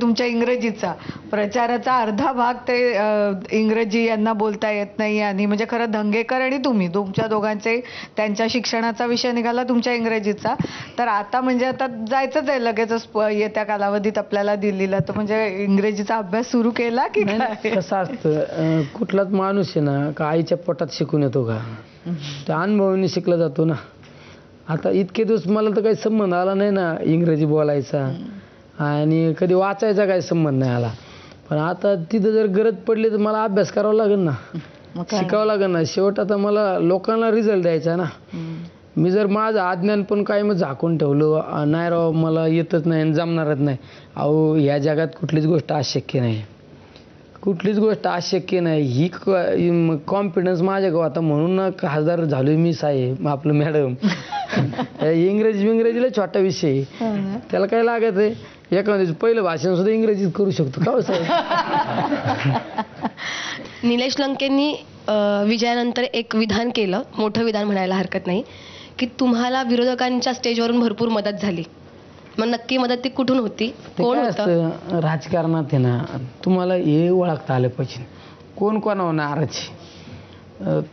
तुमच्या इंग्रजीचा प्रचाराचा अर्धा भाग ते इंग्रजी यांना बोलता येत नाही आणि म्हणजे खरं धंगेकर आणि तुम्ही तुमच्या दोघांचे त्यांच्या शिक्षणाचा विषय निघाला तुमच्या इंग्रजीचा. तर आता म्हणजे आता जायचंच आहे लगेचच येत्या कालावधीत आपल्याला दिल्लीला. तर म्हणजे इंग्रजीचा अभ्यास सुरू केला की काय? कसं असतं कुठलाच माणूस आहे ना का आईच्या पोटात शिकून येतो का? त्या अनुभवाने शिकला जातो ना. आता इतके दिवस मला तर काही संबंध आला नाही ना इंग्रजी बोलायचा आणि कधी वाचायचा काही संबंध नाही आला. पण आता तिथं जर गरज पडली तर मला अभ्यास करावा लागेल ना, शिकावं लागेल ना. शेवट आता मला लोकांना रिझल्ट द्यायचा ना. मी जर माझं अज्ञान पण काय मग झाकून ठेवलं नाही राव मला येतच नाही जमणारच नाही. अहो ह्या जगात कुठलीच गोष्ट अशक्य नाही, कुठलीच गोष्ट अशक्य नाही. ही कॉन्फिडन्स माझ्या गाव आता म्हणून खासदार झालोय मी साहेब आपलं मॅडम. इंग्रजीला छोटा विषय त्याला काय लागत आहे. एखाद्या पहिलं भाषण सुद्धा इंग्रजीत करू शकतो का साहेब. निलेश लंकेंनी विजयानंतर एक विधान केलं, मोठं विधान म्हणायला हरकत नाही, की तुम्हाला विरोधकांच्या स्टेजवरून भरपूर मदत झाली. मग नक्की मदत ती कुठून होती, कोण होतं? राजकारणात आहे ना तुम्हाला हे ओळखता आलं पाहिजे कोण कोणावर नाराज.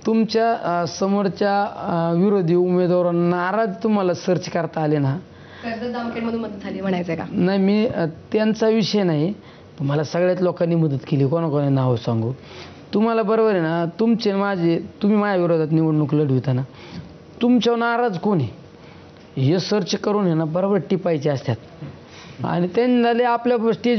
तुमच्या समोरच्या विरोधी उमेदवारांना नाराज तुम्हाला सर्च करता आले ना. मधून मदत झाली म्हणायचं का? नाही मी त्यांचा विषय नाही. मला सगळ्याच लोकांनी मदत केली, कोणाकोणी नाव सांगू तुम्हाला. बरोबर आहे ना. तुमचे माझे तुम्ही माझ्या विरोधात निवडणूक लढविताना तुमच्यावर नाराज कोण आहे हे सर्च करून आहे ना बरोबर टिपायचे असतात आणि त्यांना आपल्या स्टेज